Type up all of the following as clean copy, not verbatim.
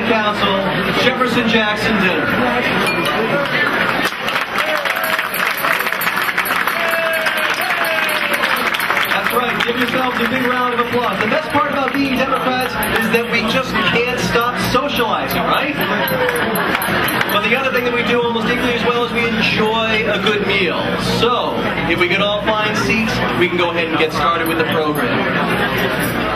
Council Jefferson Jackson dinner. That's right, give yourselves a big round of applause. The best part about being Democrats is that we just can't stop socializing, right? But the other thing that we do almost equally as well is we enjoy a good meal. So, if we can all find seats, we can go ahead and get started with the program.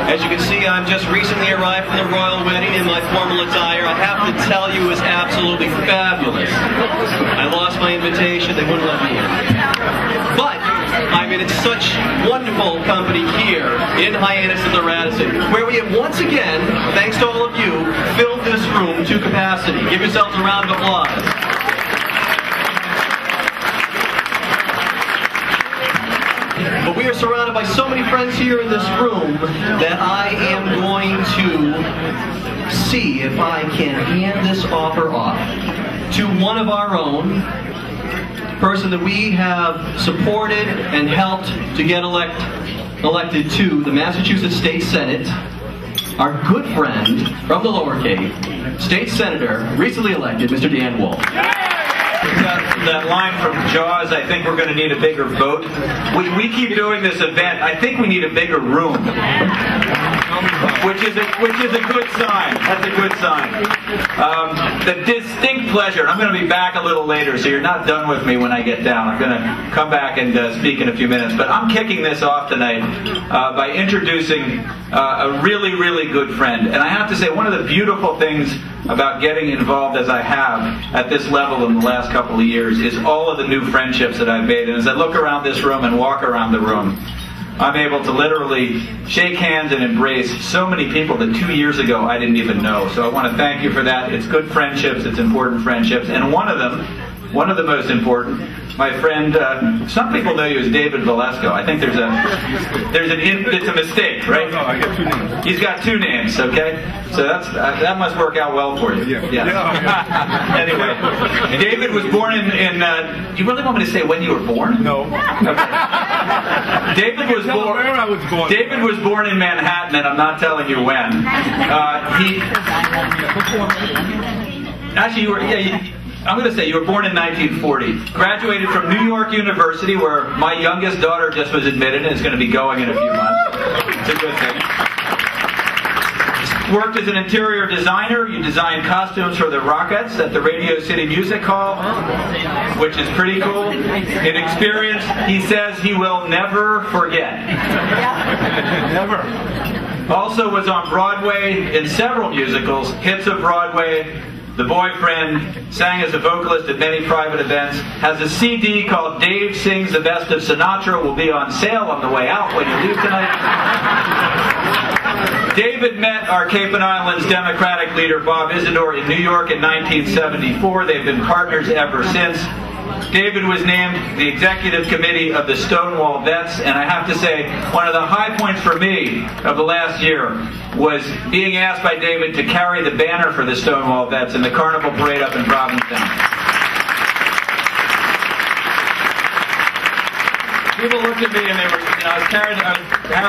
As you can see, I'm just recently arrived from the royal wedding in my formal attire. I have to tell you, it was absolutely fabulous. I lost my invitation, they wouldn't let me in. But I'm in such wonderful company here in Hyannis and the Radisson, where we have once again, thanks to all of you, filled this room to capacity. Give yourselves a round of applause. But we are surrounded by so many friends here in this room that I am going to see if I can hand this offer off to one of our own, person that we have supported and helped to get elected to the Massachusetts State Senate, our good friend from the lower cave, State Senator, recently elected, Mr. Dan Wolf. That line from Jaws, I think we're going to need a bigger vote. We keep doing this event. I think we need a bigger room, which is a good sign. That's a good sign. The distinct pleasure. I'm going to be back a little later, so you're not done with me when I get down. I'm going to come back and speak in a few minutes. But I'm kicking this off tonight by introducing a really, really good friend. And I have to say, one of the beautiful things about getting involved as I have at this level in the last couple of years is all of the new friendships that I've made. And as I look around this room and walk around the room, I'm able to literally shake hands and embrace so many people that 2 years ago I didn't even know. So I want to thank you for that. It's good friendships, it's important friendships, and one of the most important, my friend, some people know you as David Valesco. I think it's a mistake, right? No, I got two names. He's got two names, okay? So that must work out well for you. Yeah. Anyway, David was born in you really want me to say when you were born? No. Okay. David was born. Where I was born. David was born in Manhattan, and I'm not telling you when. I'm going to say you were born in 1940. Graduated from New York University, where my youngest daughter just was admitted and is going to be going in a few months. It's a good thing. Worked as an interior designer. You designed costumes for the Rockettes at the Radio City Music Hall, which is pretty cool. An experience he says he will never forget. Never. Also was on Broadway in several musicals, hits of Broadway, The Boyfriend, sang as a vocalist at many private events, has a CD called Dave Sings the Best of Sinatra, will be on sale on the way out when you leave tonight. David met our Cape and Islands Democratic leader Bob Isidore in New York in 1974. They've been partners ever since. David was named the executive committee of the Stonewall Vets, and I have to say, one of the high points for me of the last year was being asked by David to carry the banner for the Stonewall Vets in the Carnival Parade up in Provincetown. People looked at me and they were, I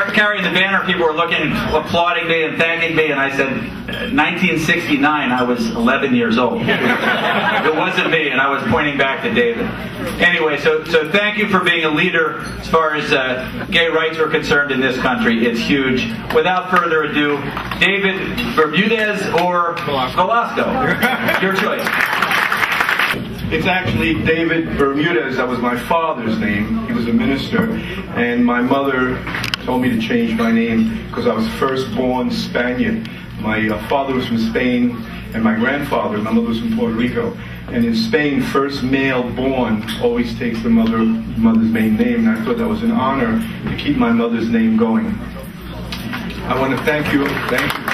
was carrying the banner. People were looking, applauding me and thanking me, and I said, 1969, I was 11 years old. It wasn't me, and I was pointing back to David. Anyway, so thank you for being a leader as far as gay rights are concerned in this country. It's huge. Without further ado, David Bermudez or Velasco. Your choice. It's actually David Bermudez. That was my father's name. He was a minister, and my mother told me to change my name because I was first born Spaniard. My father was from Spain, and my grandfather, my mother was from Puerto Rico. And in Spain, first male born always takes the mother's maiden name, and I thought that was an honor to keep my mother's name going. I want to thank you. Thank you.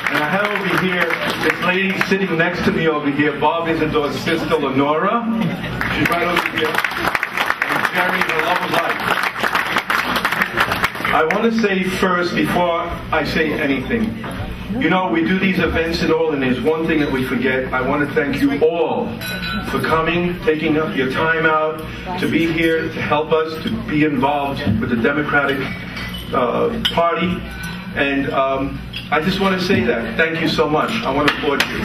And I have over here this lady sitting next to me over here, Bob Isidore's sister, Lenora. She's right over here. And Jerry, the love of life. I want to say first, before I say anything, you know, we do these events and all, and there's one thing that we forget. I want to thank you all for coming, taking up your time out to be here, to help us, to be involved with the Democratic Party. And I just want to say that. Thank you so much. I want to applaud you.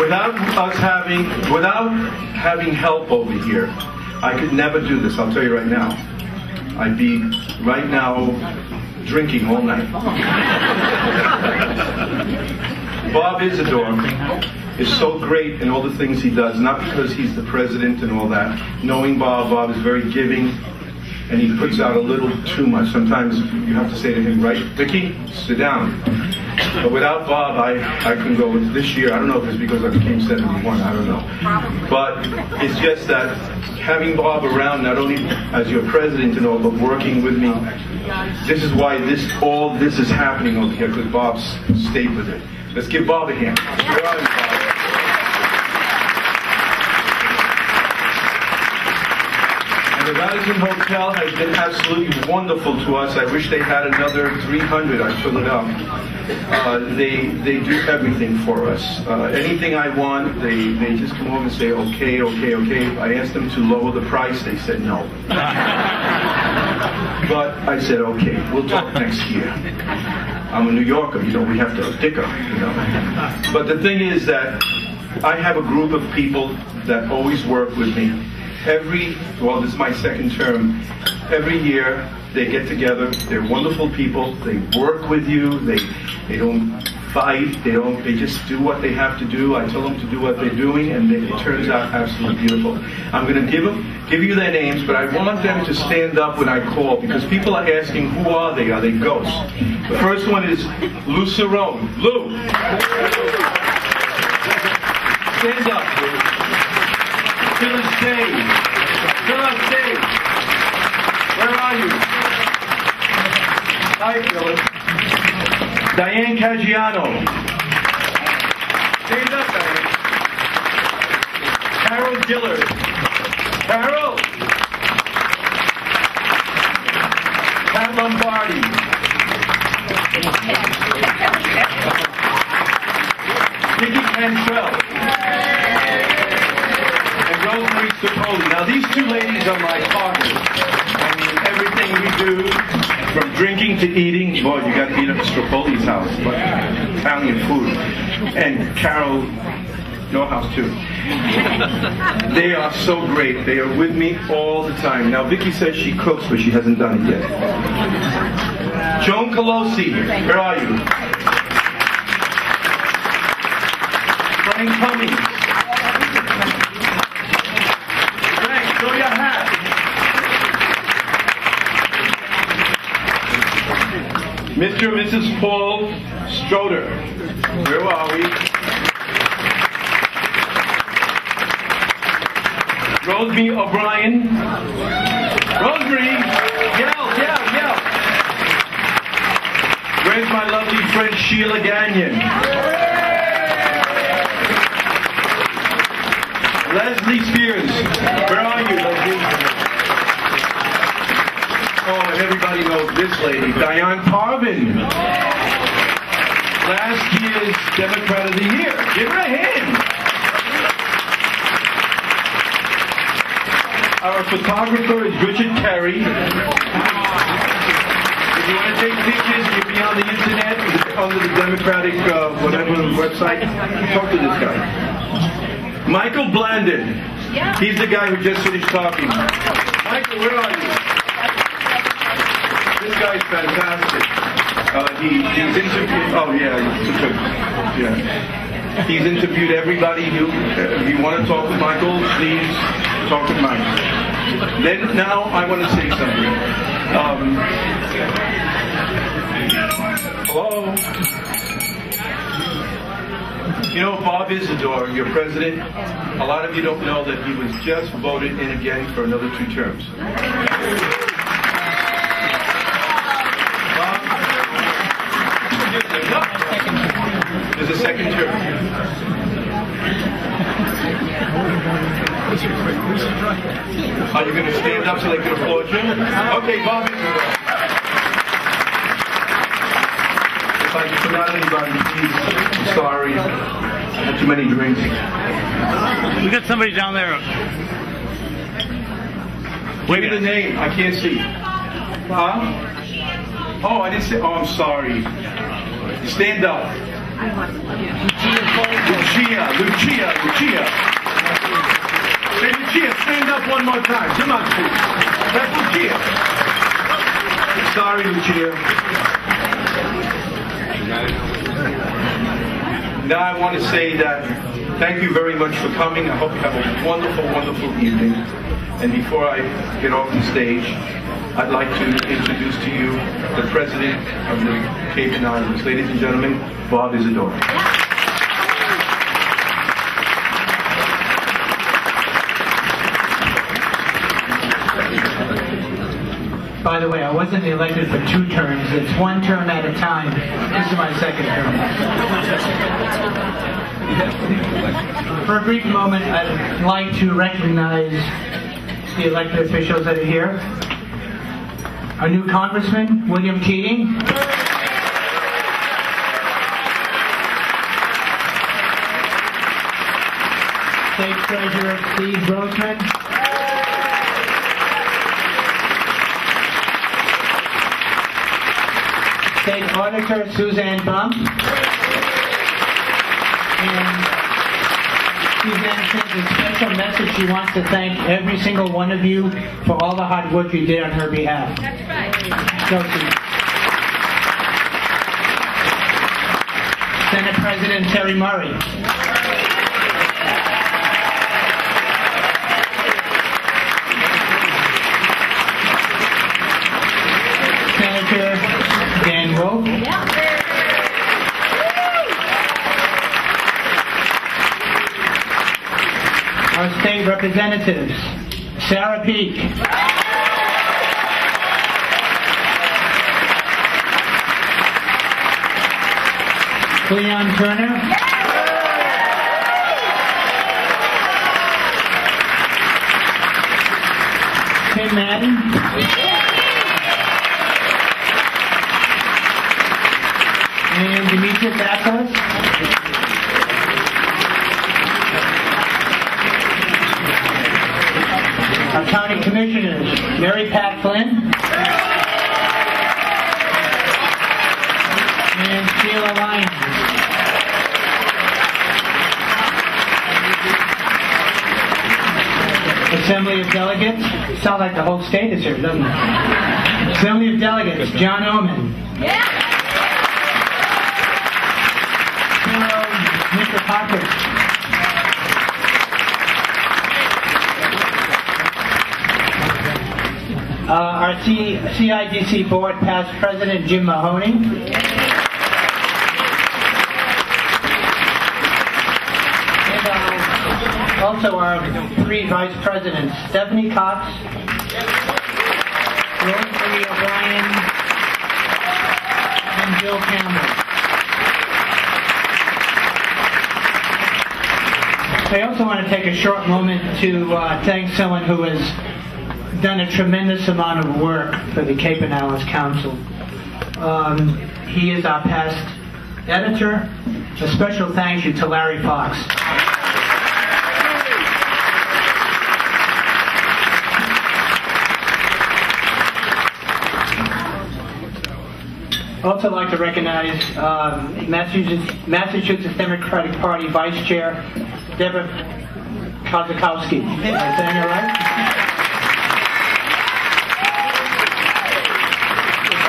Without having help over here, I could never do this. I'll tell you right now. I'd be right now drinking all night. Bob Isidore is so great in all the things he does, not because he's the president and all that. Knowing Bob, Bob is very giving, and he puts out a little too much. Sometimes you have to say to him, right, Vicky, sit down. But without Bob, I can go with this year. I don't know if it's because I became 71, I don't know. But it's just that having Bob around, not only as your president and all, but working with me, this is why all this is happening over here, because Bob's stayed with it. Let's give Bob a hand. Where are you, Bob? And the Radisson Hotel has been absolutely wonderful to us. I wish they had another 300. I fill it up. They do everything for us. Anything I want, they just come over and say, okay, okay, okay. I asked them to lower the price. They said no. But I said, okay, we'll talk next year. I'm a New Yorker, you know, we have to dicker, you know. But the thing is that I have a group of people that always work with me. Well, this is my second term. Every year they get together. They're wonderful people. They work with you. They don't fight. They just do what they have to do. I tell them to do what they're doing, and it turns out absolutely beautiful. I'm going to give you their names, but I want them to stand up when I call, because people are asking, who are they? Are they ghosts? The first one is Lou Cerrone. Lou. Stand up, Lou. Phyllis Day. Phyllis Day. Where are you? Hi, Phyllis. Diane Caggiano. Stand up, Diane. Carol Dillard. Carol. Pat Lombardi. Nikki Cantrell. And Rosemary Stapoli. Now, these two ladies are my partners. I mean, everything we do, from drinking to eating, boy, you got to eat at Strapoli's house, but Italian food. And Carol, your house too. They are so great. They are with me all the time. Now, Vicky says she cooks, but she hasn't done it yet. Joan Colosi, where are you? Frank Cummings. Frank, throw your hat. Mr. and Mrs. Paul Stroder. Where are we? Rosemary O'Brien. Rosemary! Yell, yell, yell! Where's my lovely friend Sheila Gagnon? Leslie Spears. Where are you, Leslie? Oh, and everybody knows this lady, Diane Parvin. Last year's Democrat of the Year. Give her a hand. Our photographer is Richard Carey. If you want to take pictures, you'll be on the internet, under the Democratic, whatever website. Talk to this guy. Michael Blandon. He's the guy who just finished talking. Michael, where are you? This guy's fantastic. He's interviewed. Oh yeah, he's interviewed everybody. If you want to talk with Michael, please talk with Michael. Then now I want to say something. Hello. You know, Bob Isidore, your president. A lot of you don't know that he was just voted in again for another 2 terms. There's a second term. Are you going to stand up so they can applaud you? Okay, Bob Isidore. If I forgot anybody, please, I'm sorry. I had too many drinks. We got somebody down there. Give me the name. I can't see. Huh? Oh, I didn't say. Oh, I'm sorry. Stand up. Lucia. Hey, Lucia, stand up one more time. Come on, please. That's Lucia. Sorry, Lucia. Now I want to say that thank you very much for coming. I hope you have a wonderful, wonderful evening. And before I get off the stage, I'd like to introduce to you the President of the Cape and Islands. Ladies and gentlemen, Bob Isidore. By the way, I wasn't elected for 2 terms. It's 1 term at a time. This is my 2nd term. For a brief moment, I'd like to recognize the elected officials that are here. Our new Congressman, William Keating. State Treasurer, Steve Grossman. State Auditor, Suzanne Bump. And Suzanne sends a special message. She wants to thank every single one of you for all the hard work you did on her behalf. That's right. Senate President Murry. Senator Dan Wolf. Our state representatives, Sarah Peak. Leon Turner. Tim Madden. And Demetrius Atlas. Our county commissioners, Mary Pat Flynn and Sheila Lyons. Assembly of Delegates. Sounds like the whole state is here, doesn't it? Assembly of Delegates, John Oman. Mr. Parker. Our CIDC Board past President Jim Mahoney. And also our 3 Vice Presidents, Stephanie Cox, Rosemary O'Brien, and Bill Campbell. I also want to take a short moment to thank someone who has done a tremendous amount of work for the Cape and Islands Council. He is our past editor. A special thank you to Larry Fox. I'd also like to recognize Massachusetts Democratic Party Vice Chair Deborah Kozakowski. Am I saying it right?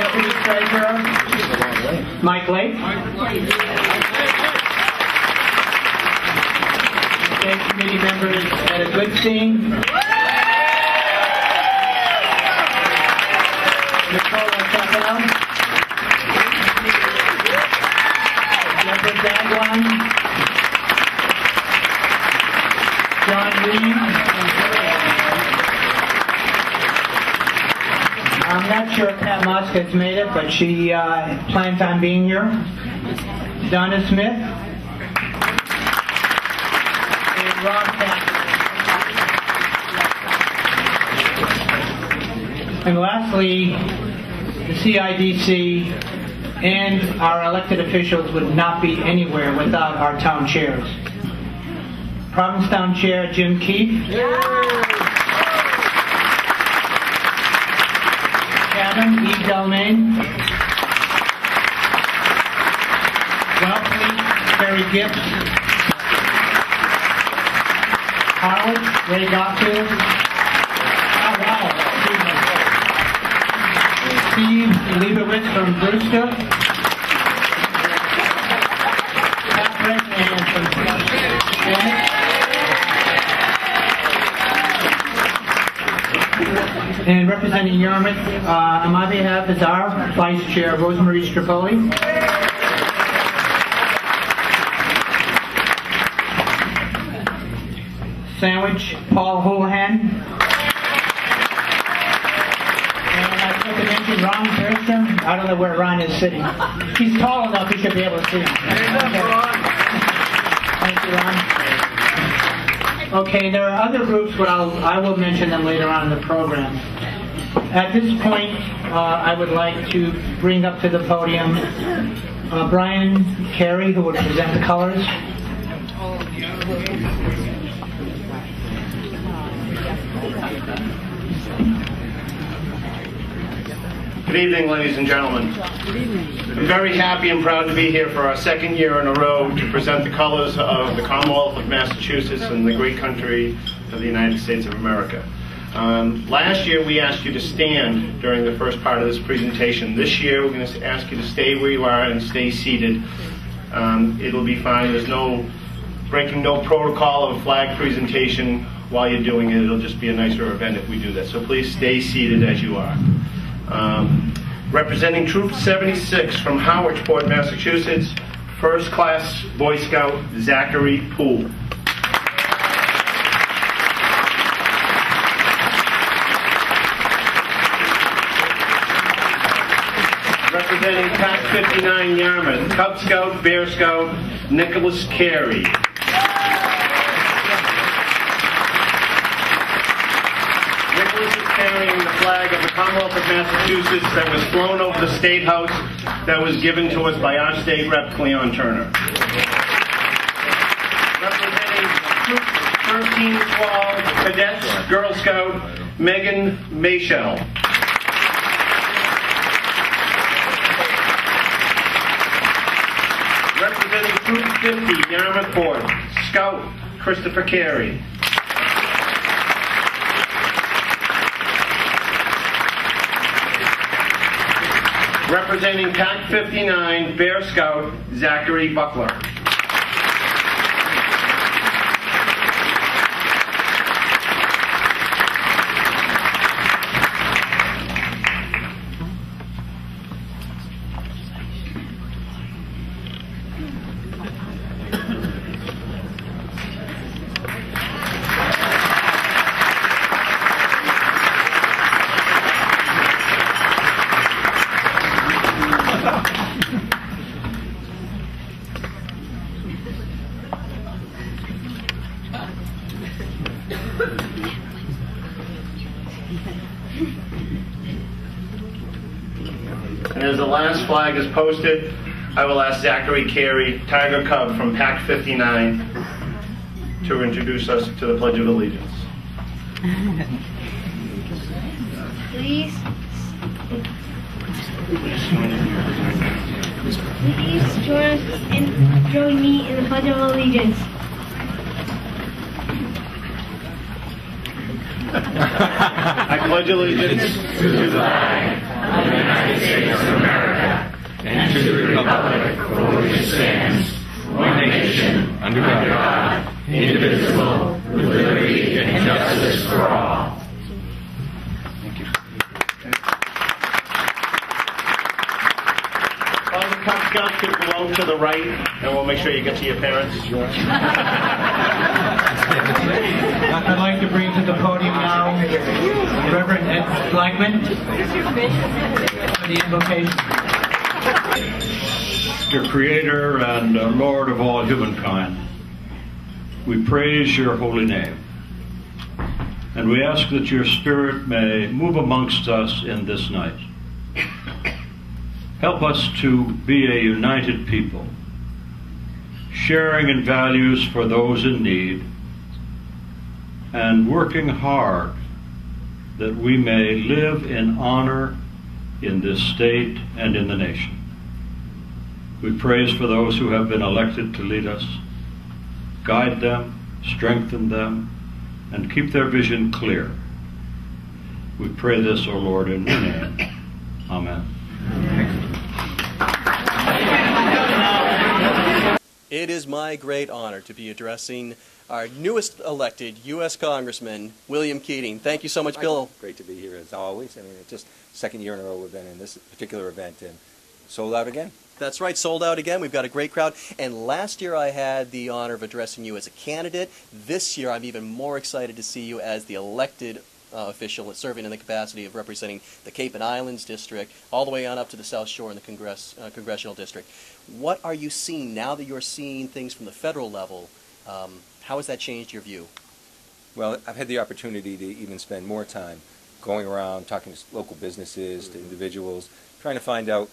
Deputy Treasurer Mike Lake. State Committee members Etta Goodstein. Nicola Chappell. Deborah Dagwan. John Reed. I'm not sure if Pat Musk has made it, but she plans on being here. Donna Smith. And Rob Patrick. And lastly, the CIDC and our elected officials would not be anywhere without our town chairs. Provincetown Chair Jim Keefe. 11, E. Delmain. 12, Terry Gibbs. Harwood, Ray Garfield. Oh, wow. Steve Leibowitz from Brewster. Catherine and from Senate. And representing Yarmouth, on my behalf is our Vice Chair, Rosemary Strapoli. Sandwich, Paul Houlihan. And I took to mention Ron Pearson. I don't know where Ron is sitting. He's tall enough he should be able to see him. Thank you, Ron. Okay, there are other groups, but I will mention them later on in the program. At this point, I would like to bring up to the podium Brian Carey, who will present the colors. Good evening, ladies and gentlemen. I'm very happy and proud to be here for our second year in a row to present the colors of the Commonwealth of Massachusetts and the great country of the United States of America. Last year we asked you to stand during the first part of this presentation. This year we're going to ask you to stay where you are and stay seated. It'll be fine. There's no breaking no protocol of flag presentation while you're doing it. It'll just be a nicer event if we do that. So please stay seated as you are. Representing Troop 76 from Howardsport, Massachusetts, First Class Boy Scout Zachary Poole. Representing Pac 59 Yarmouth, Cub Scout, Bear Scout, Nicholas Carey. Nicholas is carrying the flag of the Commonwealth of Massachusetts that was flown over the State House that was given to us by our State Rep. Cleon Turner. Representing Troop 1312 Cadets, Girl Scout, Megan Mayshell. Representing Troop 50, Yarmouth Fort, Scout Christopher Carey. Representing Pac 59, Bear Scout Zachary Buckler. And as the last flag is posted, I will ask Zachary Carey, Tiger Cub from Pac 59, to introduce us to the Pledge of Allegiance. Please join me in the Pledge of Allegiance. I pledge allegiance to the flag of the United States of America and to the republic for which it stands, one nation, under God, indivisible, with liberty and justice for all. All the Cub Scouts could go to the right, and we'll make sure you get to your parents. I'd like to bring to the podium now Reverend Ed Blackman for the invocation. Your Creator and Lord of all humankind, we praise your holy name. And we ask that your Spirit may move amongst us in this night. Help us to be a united people, sharing in values for those in need, and working hard that we may live in honor in this state and in the nation. We praise for those who have been elected to lead us. Guide them, strengthen them, and keep their vision clear. We pray this, O Lord, in your name. Amen. It is my great honor to be addressing our newest elected U.S. Congressman, William Keating. Thank you so much, Bill. Great to be here as always. I mean, it's just second year in a row we've been in this particular event and sold out again. That's right, sold out again. We've got a great crowd. And last year I had the honor of addressing you as a candidate. This year I'm even more excited to see you as the elected official serving in the capacity of representing the Cape and Islands District all the way on up to the South Shore in the Congressional District. What are you seeing now that you're seeing things from the federal level? How has that changed your view? Well, I've had the opportunity to even spend more time going around talking to local businesses, to individuals, trying to find out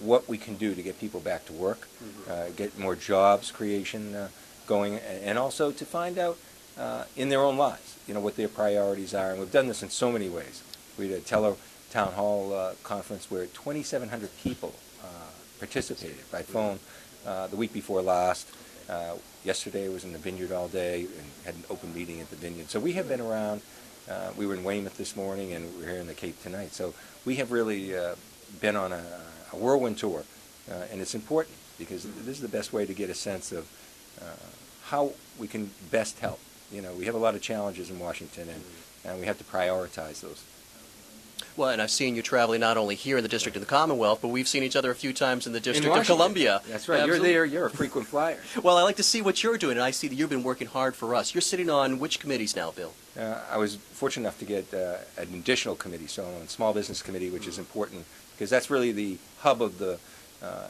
what we can do to get people back to work, get more jobs creation going, and also to find out in their own lives, what their priorities are. And we've done this in so many ways. We did a town hall conference where 2,700 people participated by phone the week before last. Yesterday I was in the Vineyard all day and had an open meeting at the Vineyard. So we have been around. We were in Weymouth this morning and we're here in the Cape tonight. So we have really been on a whirlwind tour. And it's important because this is the best way to get a sense of how we can best help. We have a lot of challenges in Washington and we have to prioritize those. Well, and I've seen you traveling not only here in the District of the Commonwealth, but we've seen each other a few times in the District of Columbia. That's right. Absolutely. You're there. You're a frequent flyer. Well, I like to see what you're doing, and I see that you've been working hard for us. You're sitting on which committees now, Bill? I was fortunate enough to get an additional committee, so I'm on the Small Business Committee, which is important because that's really the hub of the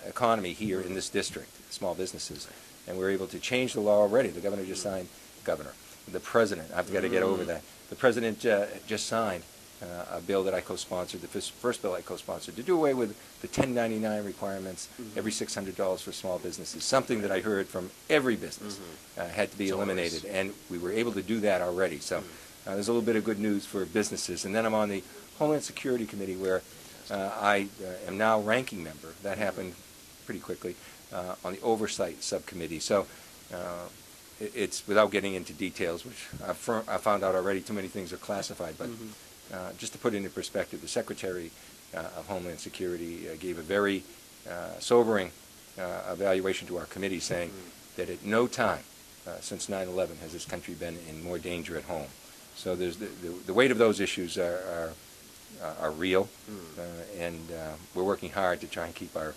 economy here in this district, small businesses. And we're able to change the law already. The governor just signed, the president, I've got to get over that. The president just signed a bill that I co-sponsored, the first bill I co-sponsored, to do away with the 1099 requirements, every $600 for small businesses, something that I heard from every business had to be eliminated, and we were able to do that already. So there's a little bit of good news for businesses. And then I'm on the Homeland Security Committee where I am now ranking member. That happened pretty quickly on the Oversight Subcommittee. So it's, without getting into details, which I found out already, too many things are classified, but just to put it into perspective, the Secretary of Homeland Security gave a very sobering evaluation to our committee saying that at no time since 9/11 has this country been in more danger at home. So there's the weight of those issues are real, and we're working hard to try and keep our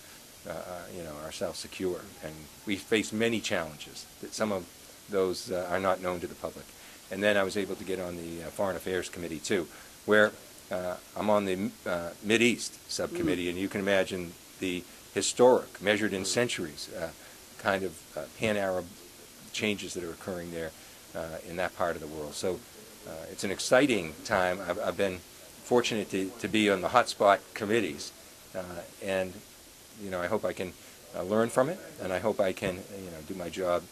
ourselves secure. And we face many challenges that some of those are not known to the public. And then I was able to get on the Foreign Affairs Committee too, where I'm on the Mideast subcommittee, and you can imagine the historic, measured in centuries, kind of pan-Arab changes that are occurring there in that part of the world. So it's an exciting time. I've been fortunate to be on the hotspot committees, and I hope I can learn from it, and I hope I can do my job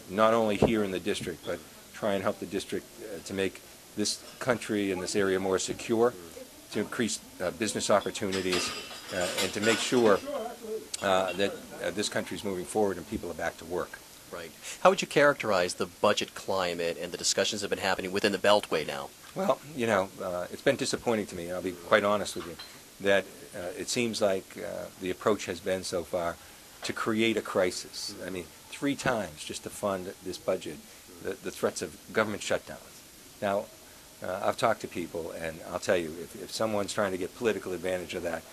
not only here in the district, but try and help the district to make this country and this area more secure, to increase business opportunities, and to make sure that this country is moving forward and people are back to work. Right. How would you characterize the budget climate and the discussions that have been happening within the Beltway now? Well, it's been disappointing to me, and I'll be quite honest with you, that it seems like the approach has been so far to create a crisis. I mean, 3 times just to fund this budget, the threats of government shutdowns. Now, I've talked to people, and I'll tell you, if someone's trying to get political advantage of that,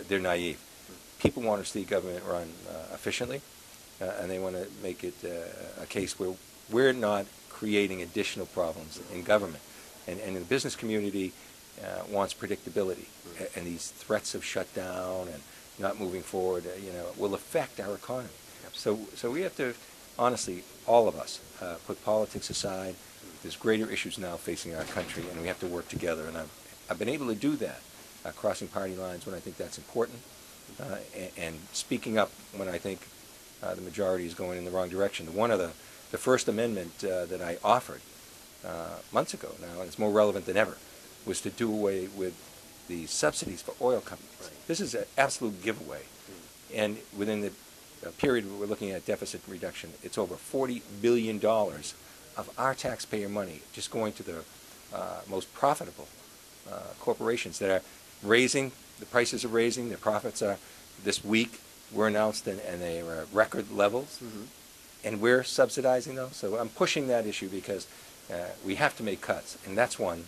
they're naive. People want to see government run efficiently, and they want to make it a case where we're not creating additional problems in government. And the business community wants predictability, and these threats of shutdown and not moving forward, will affect our economy. So we have to, honestly, all of us, put politics aside. There's greater issues now facing our country, and we have to work together. And I've been able to do that, crossing party lines when I think that's important, and speaking up when I think the majority is going in the wrong direction. One of the first amendment that I offered months ago now, and it's more relevant than ever, was to do away with the subsidies for oil companies. Right. This is an absolute giveaway. And within the period we're looking at deficit reduction, it's over $40 billion of our taxpayer money just going to the most profitable corporations that are raising, the prices are raising, their profits are, this week were announced and they are at record levels. Mm-hmm. And we're subsidizing those. So I'm pushing that issue because we have to make cuts, and that's one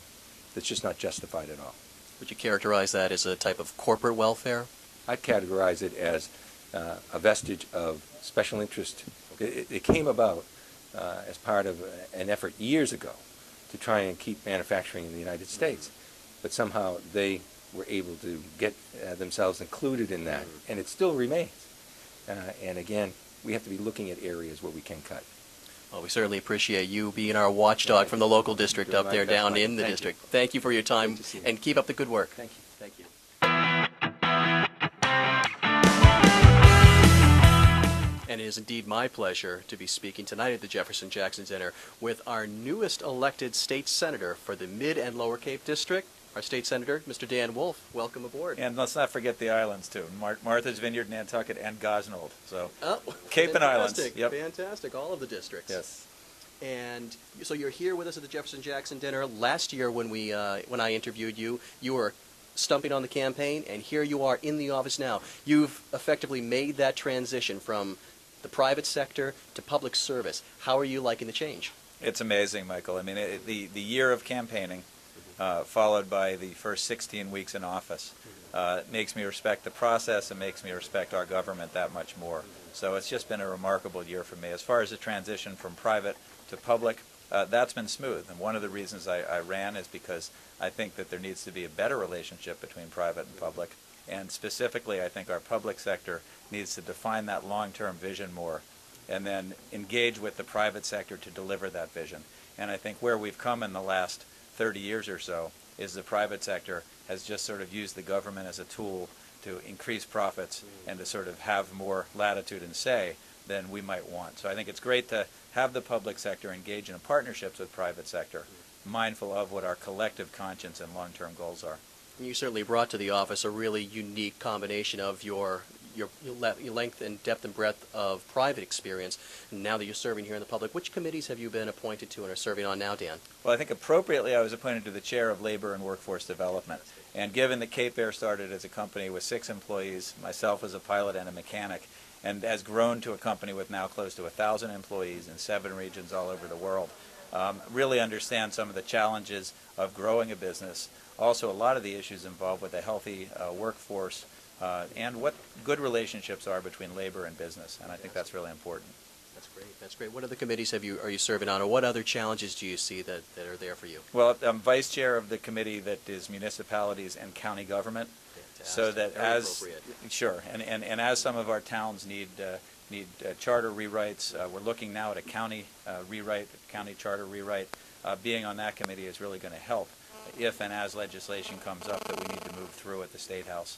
that's just not justified at all. Would you characterize that as a type of corporate welfare? I'd categorize it as a vestige of special interest. It came about as part of an effort years ago to try and keep manufacturing in the United States, but somehow they were able to get themselves included in that, and it still remains. And again, we have to be looking at areas where we can cut. Well, we certainly appreciate you being our watchdog from the local district up there down in the district. Thank you for your time, and keep up the good work. Thank you. Thank you. And it is indeed my pleasure to be speaking tonight at the Jefferson Jackson Center with our newest elected state senator for the Mid and Lower Cape District, our state senator, Mr. Dan Wolf. Welcome aboard. And let's not forget the islands, too. Martha's Vineyard, Nantucket, and Gosnold. So, Cape and Islands. Yep. Fantastic. All of the districts. Yes. And so you're here with us at the Jefferson Jackson dinner. Last year when I interviewed you, you were stumping on the campaign, and here you are in the office now. You've effectively made that transition from the private sector to public service. How are you liking the change? It's amazing, Michael. I mean, the year of campaigning, followed by the first 16 weeks in office, makes me respect the process and makes me respect our government that much more. So it's just been a remarkable year for me. As far as the transition from private to public, that's been smooth. And one of the reasons I ran is because I think that there needs to be a better relationship between private and public. And specifically, I think our public sector needs to define that long-term vision more and then engage with the private sector to deliver that vision. And I think where we've come in the last 30 years or so is the private sector has just sort of used the government as a tool to increase profits and to sort of have more latitude and say than we might want. So I think it's great to have the public sector engage in partnerships with private sector, mindful of what our collective conscience and long-term goals are. You certainly brought to the office a really unique combination of your length and depth and breadth of private experience. And now that you're serving here in the public, which committees have you been appointed to and are serving on now, Dan? Well, I think appropriately I was appointed to the chair of Labor and Workforce Development. And given that Cape Air started as a company with 6 employees, myself as a pilot and a mechanic, and has grown to a company with now close to 1,000 employees in 7 regions all over the world, really understand some of the challenges of growing a business. Also, a lot of the issues involved with a healthy workforce and what good relationships are between labor and business, and I think that's really important. That's great. That's great. What other committees are you serving on, or what other challenges do you see that are there for you? Well, I'm vice chair of the committee that is municipalities and county government. Fantastic. So that Very as appropriate. Sure, and as some of our towns need charter rewrites, we're looking now at a county county charter rewrite. Being on that committee is really going to help if and as legislation comes up that we need to move through at the State House.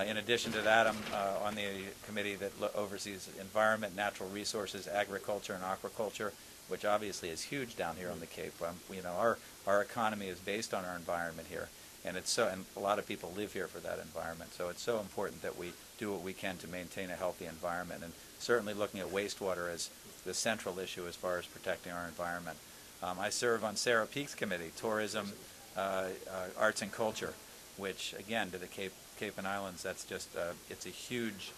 In addition to that, I'm on the committee that oversees environment, natural resources, agriculture, and aquaculture, which obviously is huge down here on the Cape. You know, our economy is based on our environment here, and and a lot of people live here for that environment. So it's so important that we do what we can to maintain a healthy environment, and certainly looking at wastewater as the central issue as far as protecting our environment. I serve on Sarah Peak's committee, tourism, arts and culture, which again to the Cape and Islands, that's just it's a huge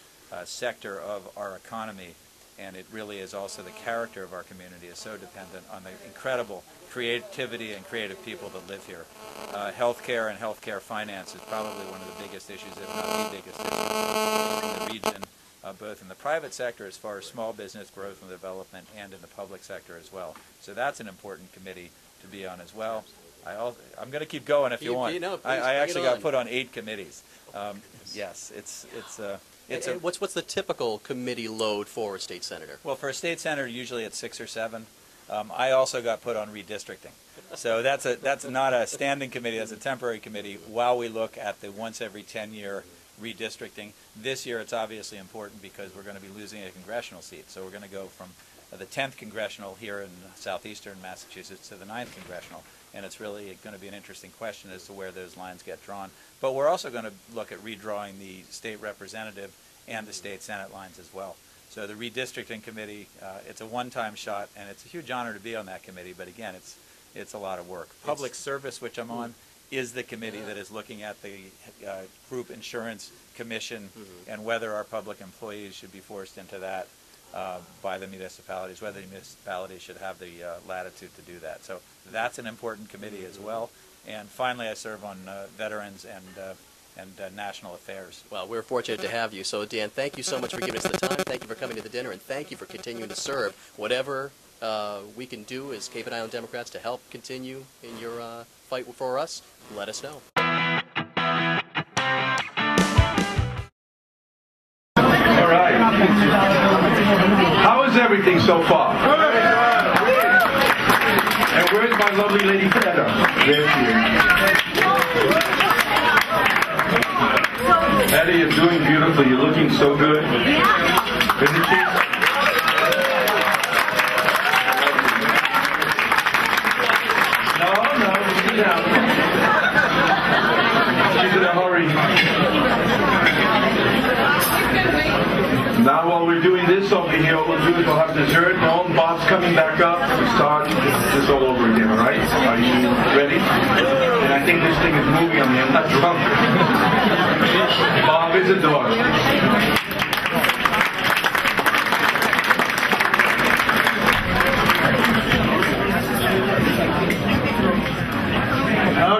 sector of our economy, and it really is also the character of our community is so dependent on the incredible creativity and creative people that live here. Healthcare and healthcare finance is probably one of the biggest issues, if not the biggest issue in the region, both in the private sector as far as small business growth and development, and in the public sector as well. So that's an important committee to be on as well. I'm going to keep going if you want. I actually got put on 8 committees. Yes, what's the typical committee load for a state senator? Well, for a state senator, usually it's 6 or 7. I also got put on redistricting, so that's not a standing committee. That's a temporary committee while we look at the once every 10-year redistricting. This year, it's obviously important because we're going to be losing a congressional seat, so we're going to go from the 10th congressional here in southeastern Massachusetts to the 9th congressional. and it's really going to be an interesting question as to where those lines get drawn. But we're also going to look at redrawing the state representative and the state Senate lines as well. So the redistricting committee, it's a one-time shot, and it's a huge honor to be on that committee, but again, it's a lot of work. Public Service, which I'm on, is the committee that is looking at the group insurance commission and whether our public employees should be forced into that by the municipalities, whether the municipalities should have the latitude to do that. So that's an important committee as well. And finally, I serve on veterans and national affairs. Well, we're fortunate to have you. So, Dan, thank you so much for giving us the time. Thank you for coming to the dinner, and thank you for continuing to serve. Whatever we can do as Cape and Island Democrats to help continue in your fight for us, let us know. All right. How is everything so far? And where's my lovely lady Greta? There she is. Eddie, you're doing beautifully. You're looking so good. Isn't she? No, sit down. She's in a hurry. Now while we're doing this over here, what we'll do is we'll have dessert. No, Bob's coming back up. We start this all over again, all right? Are you ready? And I think this thing is moving on me. I'm not drunk. Bob is a dog.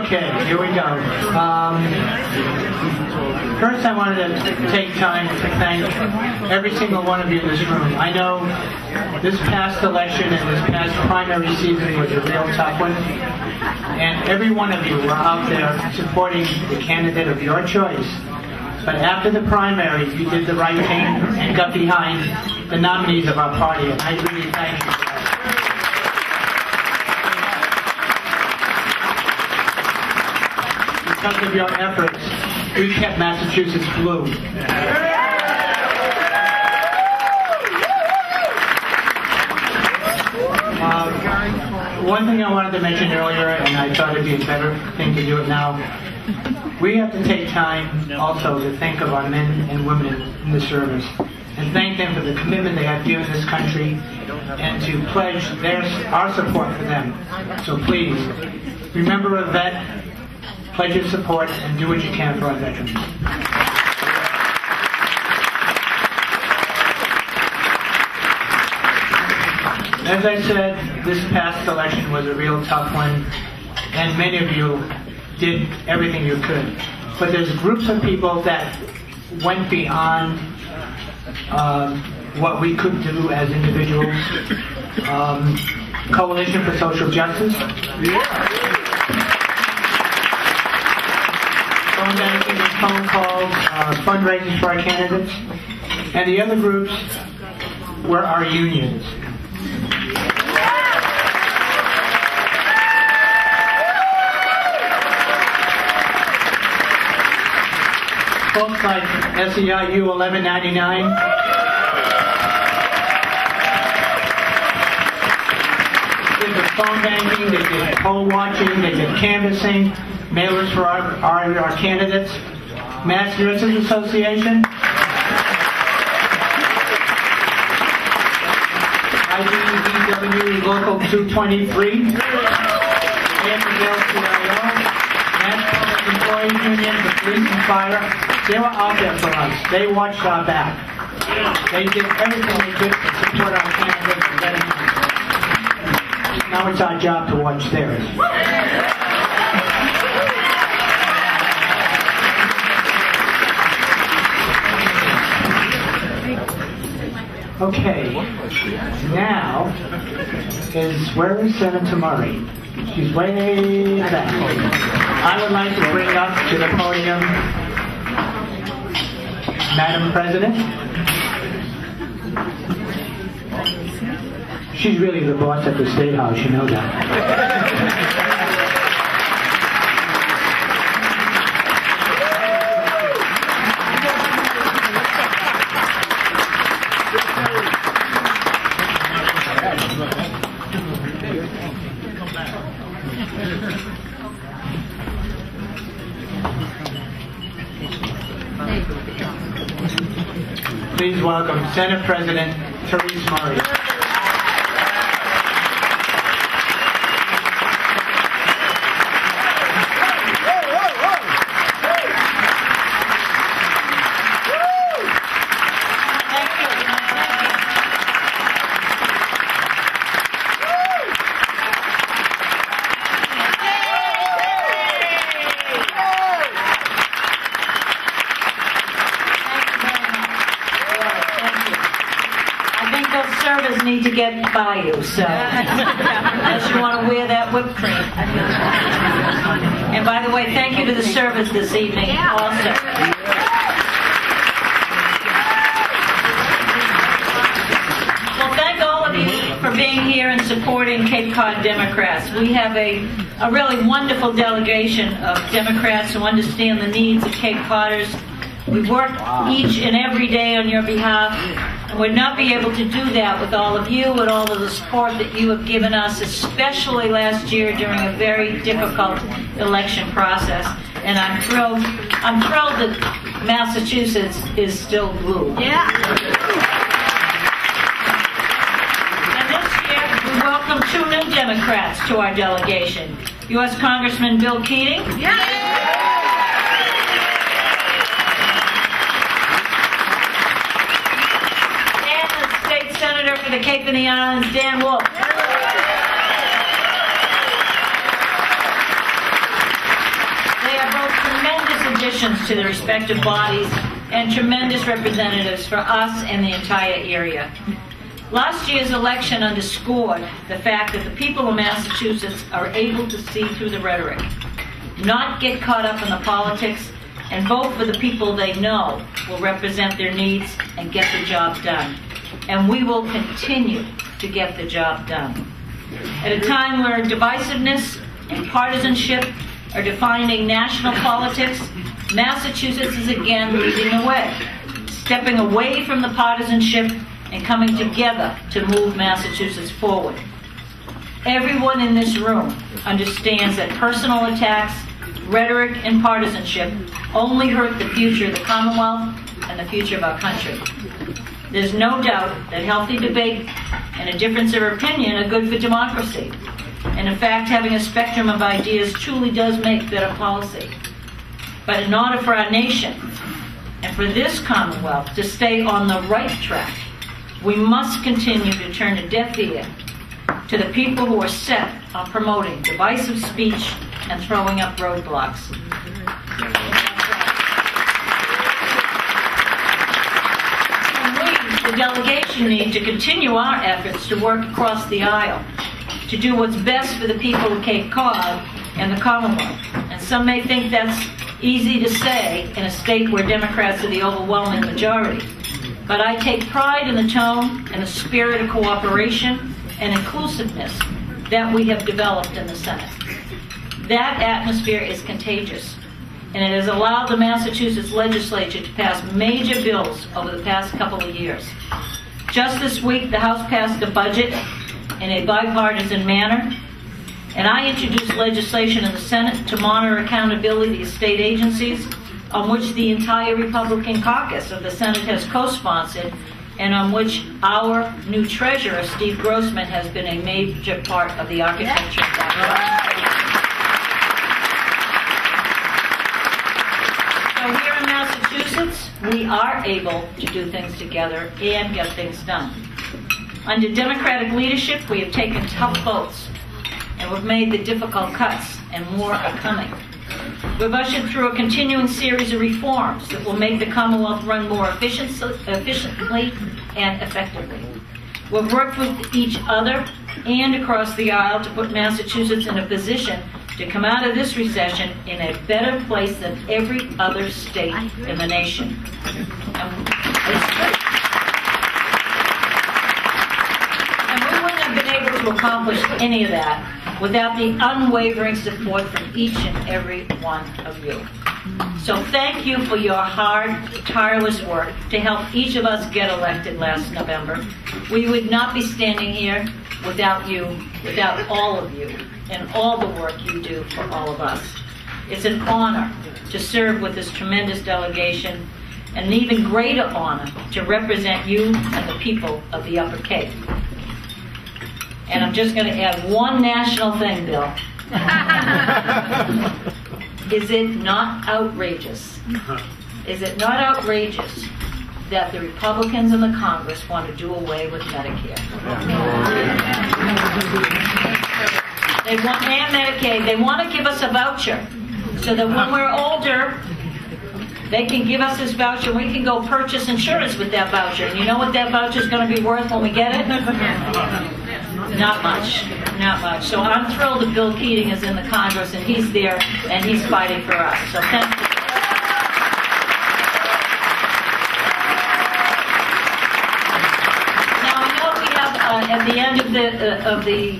Okay, here we go. First, I wanted to take time to thank every single one of you in this room. I know this past election and this past primary season was a real tough one, and every one of you were out there supporting the candidate of your choice. But after the primary, you did the right thing and got behind the nominees of our party, and I really thank you for that. Because of your efforts, we kept Massachusetts blue. One thing I wanted to mention earlier, and I thought it'd be a better thing to do it now, we have to take time also to think of our men and women in the service and thank them for the commitment they have given this country and to pledge our support for them. So please, remember a vet, pledge your support, and do what you can for our veterans. As I said, this past election was a real tough one, and many of you did everything you could. But there's groups of people that went beyond what we could do as individuals. Coalition for Social Justice. Phone banking and phone calls, fundraising for our candidates. And the other groups were our unions. Folks like SEIU 1199, they did phone banking, they did poll watching, they did canvassing, mailers for our candidates, Mass Nurses Association, IBEW Local 223, AFL-CIO, National Employees Union, the Police and Fire. They were out there for us. They watched our back. They did everything they could to support our candidates and veterans. Now it's our job to watch theirs. Okay, now where is Senator Murry? She's way back. I would like to bring up to the podium Madam President. She's really the boss at the State House, you know that. Please welcome Senate President Murry. Need to get by you, so unless you want to wear that whipped cream. And by the way, thank you to the service this evening also. Well, thank all of you for being here and supporting Cape Cod Democrats. We have a really wonderful delegation of Democrats who understand the needs of Cape Codders. We work each and every day on your behalf, and would not be able to do that with all of you and all of the support that you have given us, especially last year during a very difficult election process. And I'm thrilled that Massachusetts is still blue. Yeah. And this year, we welcome 2 new Democrats to our delegation. U.S. Congressman Bill Keating. Yeah. Senator for the Cape and the Islands, Dan Wolf. They are both tremendous additions to their respective bodies and tremendous representatives for us and the entire area. Last year's election underscored the fact that the people of Massachusetts are able to see through the rhetoric, not get caught up in the politics, and vote for the people they know will represent their needs and get the job done. And we will continue to get the job done. At a time where divisiveness and partisanship are defining national politics, Massachusetts is again leading the way, stepping away from the partisanship and coming together to move Massachusetts forward. Everyone in this room understands that personal attacks, rhetoric, and partisanship only hurt the future of the Commonwealth and the future of our country. There's no doubt that healthy debate and a difference of opinion are good for democracy. And in fact, having a spectrum of ideas truly does make better policy. But in order for our nation and for this Commonwealth to stay on the right track, we must continue to turn a deaf ear to the people who are set on promoting divisive speech and throwing up roadblocks. The delegation need to continue our efforts to work across the aisle to do what's best for the people of Cape Cod and the Commonwealth. And some may think that's easy to say in a state where Democrats are the overwhelming majority. But I take pride in the tone and the spirit of cooperation and inclusiveness that we have developed in the Senate. That atmosphere is contagious, and it has allowed the Massachusetts legislature to pass major bills over the past couple of years. Just this week, the House passed a budget in a bipartisan manner, and I introduced legislation in the Senate to monitor accountability of state agencies, on which the entire Republican caucus of the Senate has co-sponsored, and on which our new treasurer, Steve Grossman, has been a major part of the architecture of that. So here in Massachusetts, we are able to do things together and get things done. Under Democratic leadership, we have taken tough votes, and we've made the difficult cuts, and more are coming. We've ushered through a continuing series of reforms that will make the Commonwealth run more efficiently and effectively. We've worked with each other and across the aisle to put Massachusetts in a position to come out of this recession in a better place than every other state in the nation. And we wouldn't have been able to accomplish any of that without the unwavering support from each and every one of you. So thank you for your hard, tireless work to help each of us get elected last November. We would not be standing here without you, without all of you, and all the work you do for all of us. It's an honor to serve with this tremendous delegation, and an even greater honor to represent you and the people of the Upper Cape. And I'm just going to add one national thing, Bill. Is it not outrageous? Is it not outrageous that the Republicans in the Congress want to do away with Medicare? They want, and Medicaid. They want to give us a voucher so that when we're older, they can give us this voucher. We can go purchase insurance with that voucher. And you know what that voucher is going to be worth when we get it? Not much. Not much. So I'm thrilled that Bill Keating is in the Congress, and he's there, and he's fighting for us. So thank you. Now, I know we have, at the end of the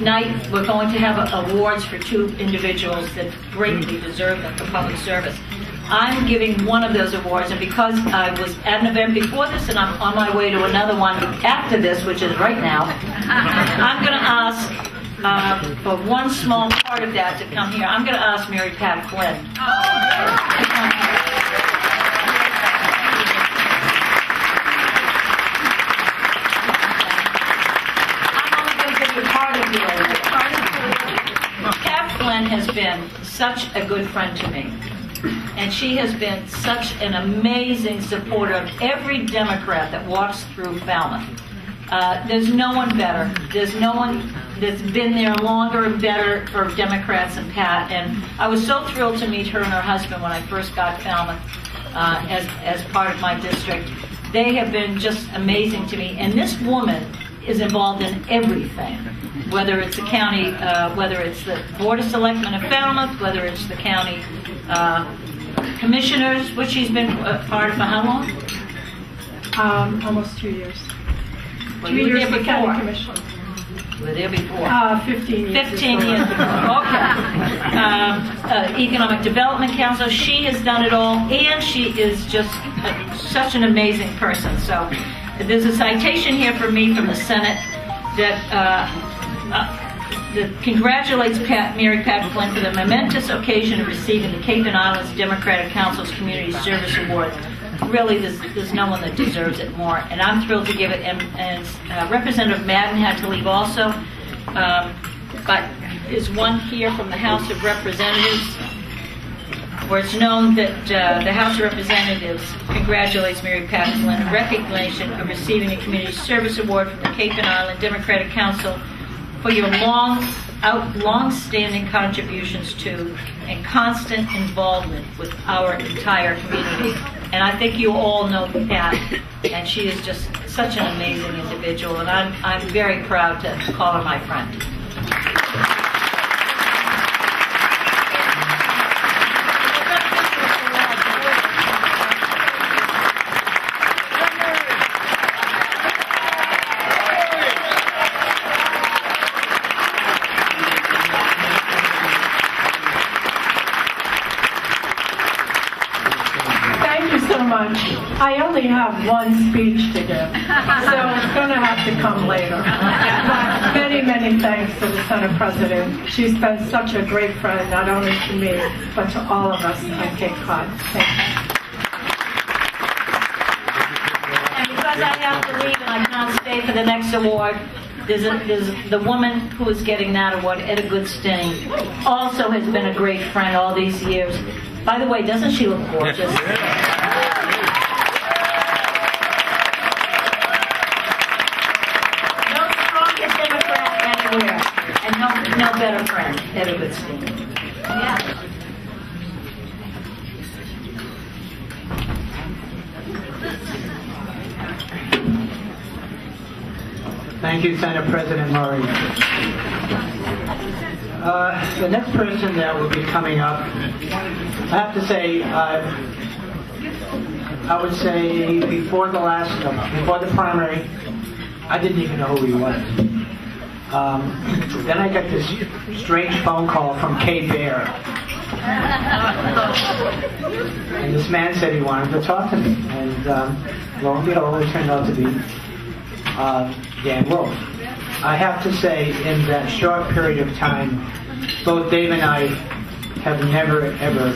night, we're going to have awards for two individuals that greatly deserve them for public service. I'm giving one of those awards, and because I was at an event before this and I'm on my way to another one after this, which is right now, I'm going to ask for one small part of that to come here. I'm going to ask Mary Pat Flynn. Pat Flynn has been such a good friend to me, and she has been such an amazing supporter of every Democrat that walks through Falmouth. There's no one better. There's no one that's been there longer and better for Democrats than Pat, and I was so thrilled to meet her and her husband when I first got Falmouth as part of my district. They have been just amazing to me, and this woman is involved in everything, whether it's the county, whether it's the Board of Selectmen of Falmouth, whether it's the county commissioners, which she's been part of for how long? Almost 2 years. Well, 2 years for county commission. You were there before. 15 years. 15 years before. Okay. Economic Development Council. She has done it all, and she is just such an amazing person. So there's a citation here for me from the Senate that congratulates Mary Pat Flynn for the momentous occasion of receiving the Cape and Islands Democratic Council's Community Service Award. Really, there's no one that deserves it more, and I'm thrilled to give it. And Representative Madden had to leave also, but there's one here from the House of Representatives, where it's known that the House of Representatives congratulates Mary Pat Flynn in recognition of receiving a Community Service Award from the Cape and Island Democratic Council for your long-standing contributions to and constant involvement with our entire community. And I think you all know Pat, and she is just such an amazing individual, and I'm very proud to call her my friend. I only have one speech to give, so it's going to have to come later. But many, many thanks to the Senate President. She's been such a great friend, not only to me, but to all of us on Cape Cod. Thank you. And because I have to leave and I can't stay for the next award, there's the woman who is getting that award, Etta Goodstein, also has been a great friend all these years. By the way, doesn't she look gorgeous? And no better friend, Etta Goodstein. Yeah. Thank you, Senate President Murry. The next person that will be coming up, I have to say, I would say before the primary, I didn't even know who he was. Then I got this strange phone call from Cape Air. And this man said he wanted to talk to me. And lo and behold, it turned out to be Dan Wolf. I have to say, in that short period of time, both Dave and I have never, ever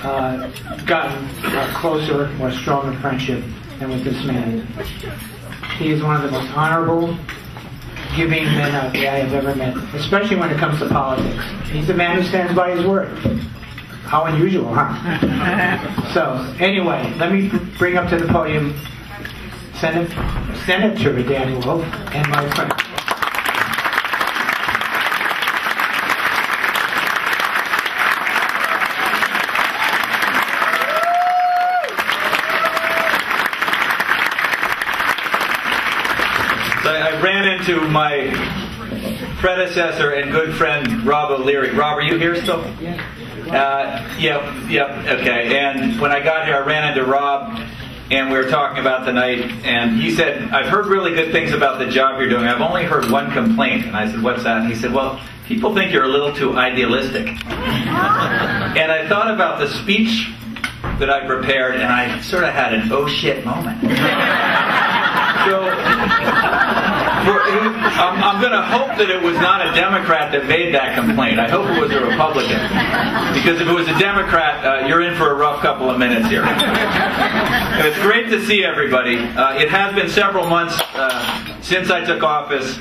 gotten a closer, more stronger friendship than with this man. He is one of the most honorable, giving men out there I have ever met, especially when it comes to politics. He's a man who stands by his word. How unusual, huh? So, anyway, let me bring up to the podium Senator Danny Wolf and my friend. I ran into my predecessor and good friend Rob O'Leary. Rob, are you here still? Yep, okay. And when I got here, I ran into Rob, and we were talking about the night, and he said, I've heard really good things about the job you're doing. I've only heard one complaint. And I said, what's that? And he said, well, people think you're a little too idealistic. And I thought about the speech that I prepared, and I sort of had an oh shit moment. So, I'm going to hope that it was not a Democrat that made that complaint. I hope it was a Republican. Because if it was a Democrat, you're in for a rough couple of minutes here. It's great to see everybody. It has been several months since I took office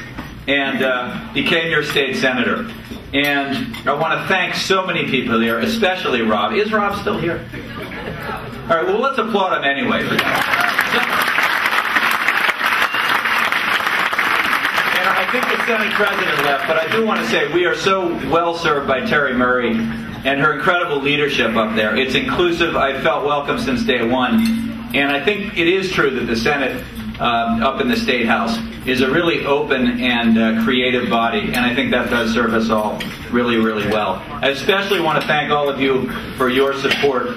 and became your state senator. And I want to thank so many people here, especially Rob. Is Rob still here? All right, well, let's applaud him anyway for that. I think the Senate President left, but I do want to say we are so well served by Terry Murray and her incredible leadership up there. It's inclusive. I've felt welcome since day one. And I think it is true that the Senate up in the State House is a really open and creative body, and I think that does serve us all really, really well. I especially want to thank all of you for your support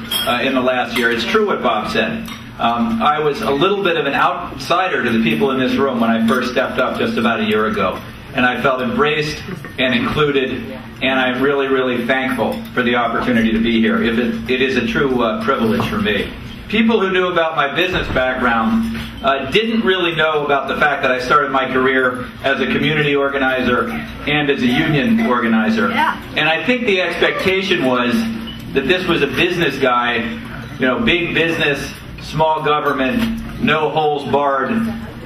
in the last year. It's true what Bob said. I was a little bit of an outsider to the people in this room when I first stepped up just about a year ago. And I felt embraced and included, and I'm really, really thankful for the opportunity to be here. It is a true privilege for me. People who knew about my business background didn't really know about the fact that I started my career as a community organizer and as a union organizer. And I think the expectation was that this was a business guy, you know, big business, small government, no holes barred,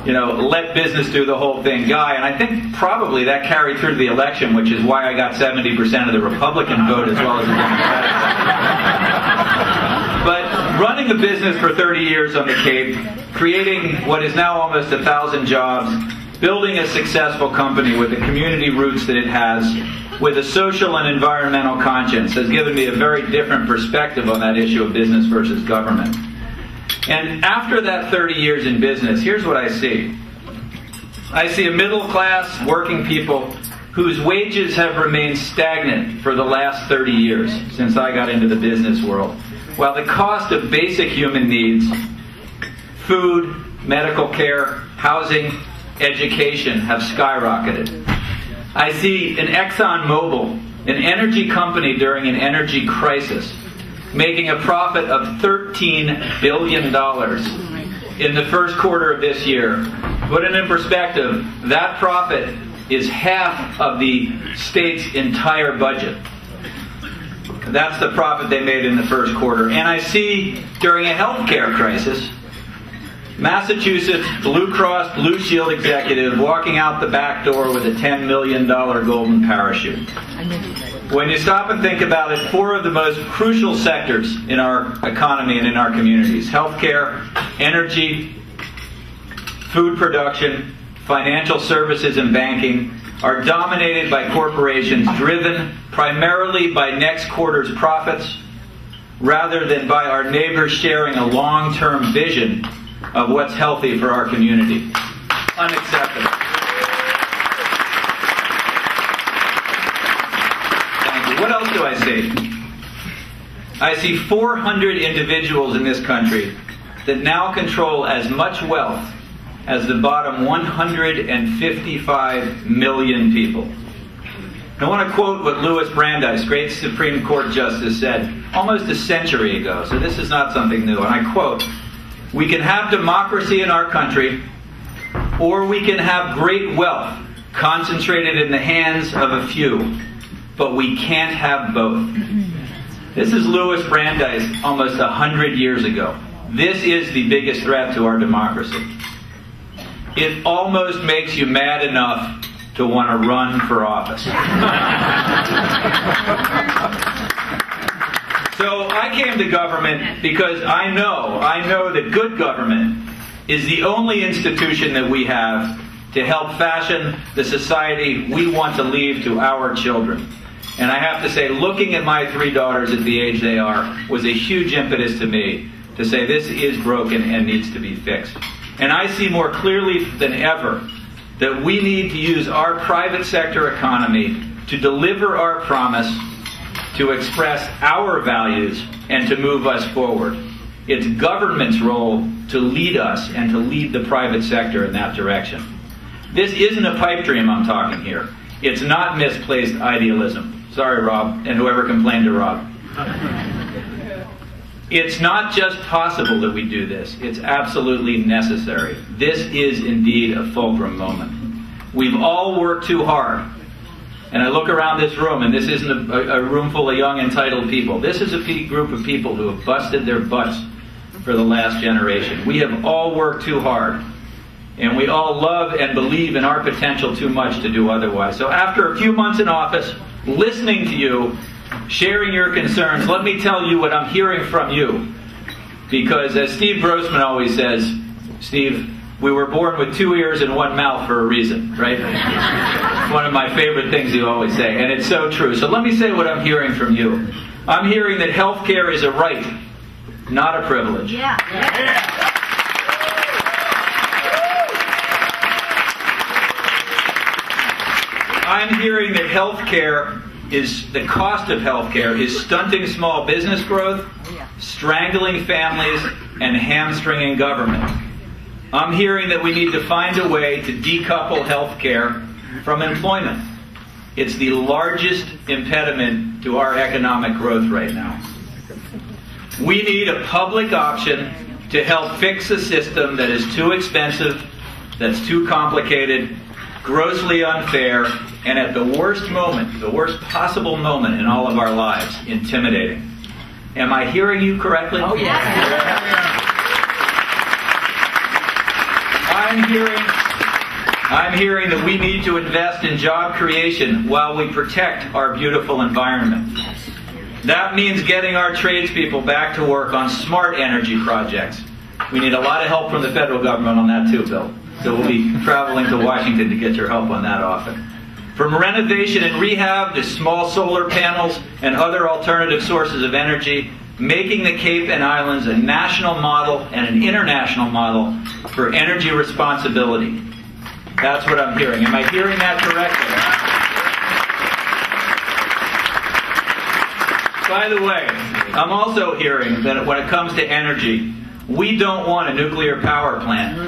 you know, let business do the whole thing guy. And I think probably that carried through to the election, which is why I got 70% of the Republican vote as well as the Democratic vote. But running a business for 30 years on the Cape, creating what is now almost 1,000 jobs, building a successful company with the community roots that it has, with a social and environmental conscience, has given me a very different perspective on that issue of business versus government. And after that 30 years in business, here's what I see. I see a middle-class working people whose wages have remained stagnant for the last 30 years since I got into the business world, while the cost of basic human needs, food, medical care, housing, education, have skyrocketed. I see an ExxonMobil, an energy company during an energy crisis, making a profit of $13 billion in the first quarter of this year. Put it in perspective, that profit is half of the state's entire budget. That's the profit they made in the first quarter. And I see, during a healthcare crisis, Massachusetts Blue Cross Blue Shield executive walking out the back door with a $10 million golden parachute. When you stop and think about it, four of the most crucial sectors in our economy and in our communities, healthcare, energy, food production, financial services, and banking, are dominated by corporations driven primarily by next quarter's profits rather than by our neighbors sharing a long-term vision of what's healthy for our community. Unacceptable. What else do I see? I see 400 individuals in this country that now control as much wealth as the bottom 155 million people. I want to quote what Louis Brandeis, great Supreme Court Justice, said almost a century ago, so this is not something new, and I quote, "We can have democracy in our country, or we can have great wealth concentrated in the hands of a few. But we can't have both." This is Louis Brandeis almost 100 years ago. This is the biggest threat to our democracy. It almost makes you mad enough to want to run for office. So I came to government because I know that good government is the only institution that we have to help fashion the society we want to leave to our children. And I have to say, looking at my 3 daughters at the age they are was a huge impetus to me to say this is broken and needs to be fixed. And I see more clearly than ever that we need to use our private sector economy to deliver our promise, to express our values, and to move us forward. It's government's role to lead us and to lead the private sector in that direction. This isn't a pipe dream I'm talking here. It's not misplaced idealism. Sorry, Rob, and whoever complained to Rob. It's not just possible that we do this. It's absolutely necessary. This is indeed a fulcrum moment. We've all worked too hard. And I look around this room, and this isn't a room full of young, entitled people. This is a group of people who have busted their butts for the last generation. We have all worked too hard. And we all love and believe in our potential too much to do otherwise. So after a few months in office, listening to you, sharing your concerns, let me tell you what I'm hearing from you. Because as Steve Grossman always says, Steve, we were born with 2 ears and 1 mouth for a reason, right? It's one of my favorite things you always say, and it's so true. So let me say what I'm hearing from you. I'm hearing that health care is a right, not a privilege. Yeah. I'm hearing that health care is, the cost of health care is stunting small business growth, strangling families, and hamstringing government. I'm hearing that we need to find a way to decouple health care from employment. It's the largest impediment to our economic growth right now. We need a public option to help fix a system that is too expensive, that's too complicated, grossly unfair, and at the worst moment, the worst possible moment in all of our lives, intimidating. Am I hearing you correctly? Oh, yeah. I'm hearing that we need to invest in job creation while we protect our beautiful environment. That means getting our tradespeople back to work on smart energy projects. We need a lot of help from the federal government on that too, Bill. So we'll be traveling to Washington to get your help on that often. From renovation and rehab to small solar panels and other alternative sources of energy, making the Cape and Islands a national model and an international model for energy responsibility. That's what I'm hearing. Am I hearing that correctly? By the way, I'm also hearing that when it comes to energy, we don't want a nuclear power plant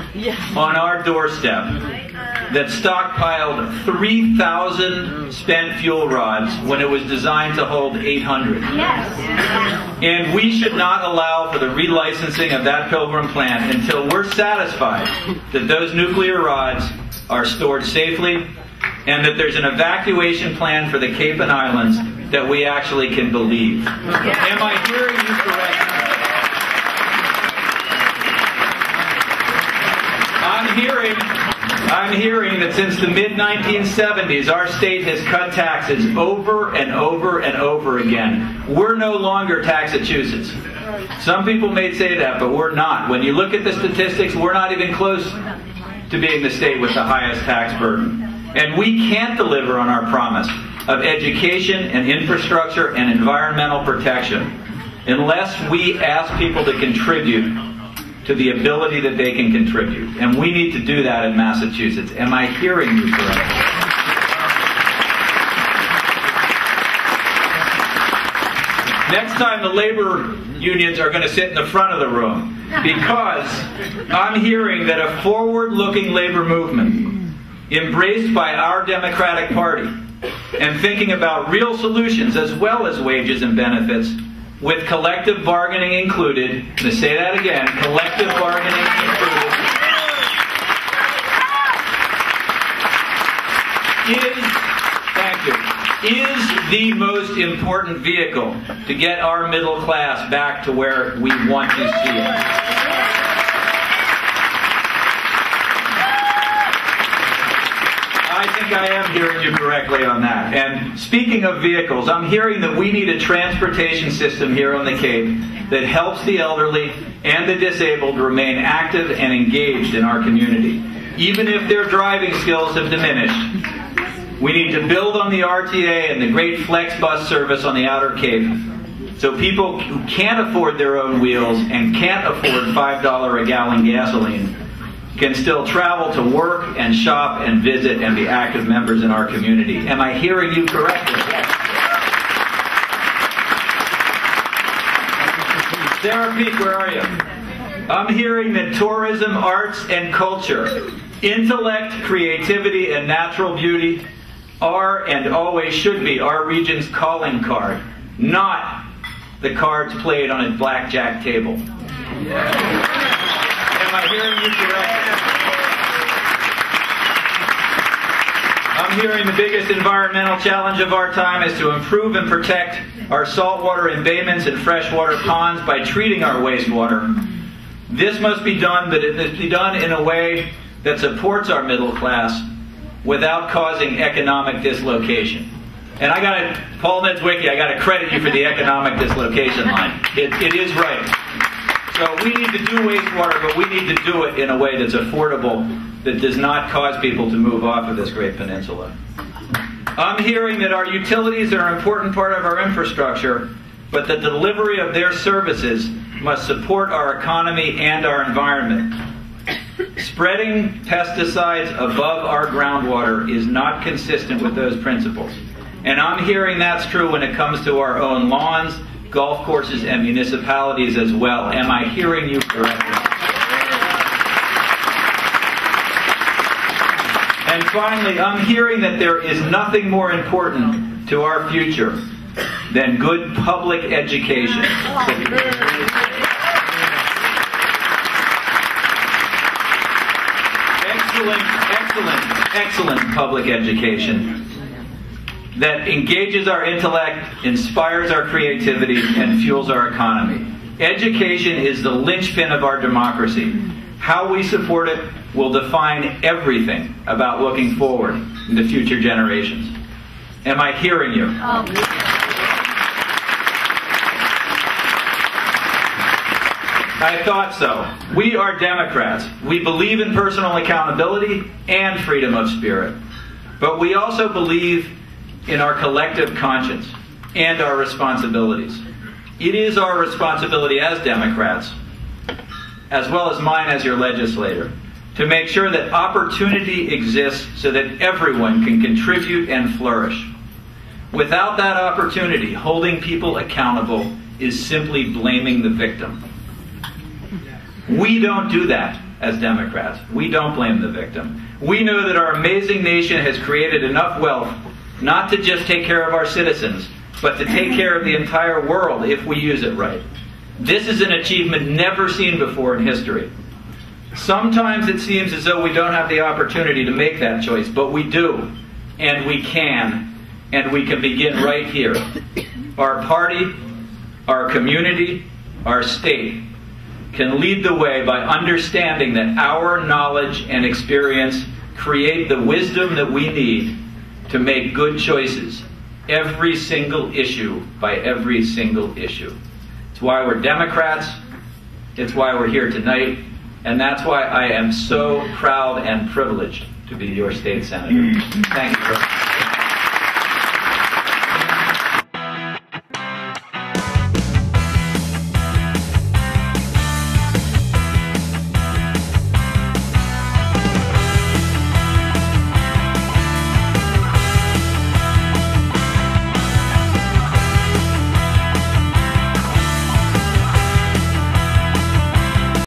on our doorstep that stockpiled 3,000 spent fuel rods when it was designed to hold 800. And we should not allow for the relicensing of that Pilgrim plant until we're satisfied that those nuclear rods are stored safely and that there's an evacuation plan for the Cape and Islands that we actually can believe. Am I hearing you correctly? I'm hearing that since the mid-1970s, our state has cut taxes over and over and over again. We're no longer Taxachusetts. Some people may say that, but we're not. When you look at the statistics, we're not even close to being the state with the highest tax burden. And we can't deliver on our promise of education and infrastructure and environmental protection unless we ask people to contribute to the ability that they can contribute. And we need to do that in Massachusetts. Am I hearing you correctly? Next time the labor unions are going to sit in the front of the room, because I'm hearing that a forward-looking labor movement embraced by our Democratic Party and thinking about real solutions as well as wages and benefits, with collective bargaining included. I'm going to say that again, collective bargaining included, is the most important vehicle to get our middle class back to where we want to see it. I think I am hearing you correctly on that. And speaking of vehicles, I'm hearing that we need a transportation system here on the Cape that helps the elderly and the disabled remain active and engaged in our community, even if their driving skills have diminished. We need to build on the RTA and the great flex bus service on the Outer Cape, so people who can't afford their own wheels and can't afford $5 a gallon gasoline can still travel to work and shop and visit and be active members in our community. Am I hearing you correctly? Sarah Peak, where are you? I'm hearing that tourism, arts, and culture, intellect, creativity, and natural beauty are and always should be our region's calling card, not the cards played on a blackjack table. Am I hearing you correctly? I'm hearing the biggest environmental challenge of our time is to improve and protect our saltwater embayments and freshwater ponds by treating our wastewater. This must be done, but it must be done in a way that supports our middle class without causing economic dislocation. And Paul Nedzwicki, I got to credit you for the economic dislocation line. It is right. So we need to do wastewater, but we need to do it in a way that's affordable, that does not cause people to move off of this great peninsula. I'm hearing that our utilities are an important part of our infrastructure, but the delivery of their services must support our economy and our environment. Spreading pesticides above our groundwater is not consistent with those principles. And I'm hearing that's true when it comes to our own lawns, golf courses, and municipalities as well. Am I hearing you correctly? And finally, I'm hearing that there is nothing more important to our future than good public education. Excellent public education that engages our intellect, inspires our creativity, and fuels our economy. Education is the linchpin of our democracy. How we support it will define everything about looking forward into future generations. Am I hearing you? I thought so. We are Democrats. We believe in personal accountability and freedom of spirit. But we also believe in our collective conscience and our responsibilities. It is our responsibility as Democrats, as well as mine as your legislator, to make sure that opportunity exists so that everyone can contribute and flourish. Without that opportunity, holding people accountable is simply blaming the victim. We don't do that as Democrats. We don't blame the victim. We know that our amazing nation has created enough wealth not to just take care of our citizens, but to take care of the entire world if we use it right. This is an achievement never seen before in history. Sometimes it seems as though we don't have the opportunity to make that choice, but we do, and we can begin right here. Our party, our community, our state can lead the way by understanding that our knowledge and experience create the wisdom that we need to make good choices every single issue by every single issue. It's why we're Democrats, it's why we're here tonight, and that's why I am so proud and privileged to be your state senator. Thank you.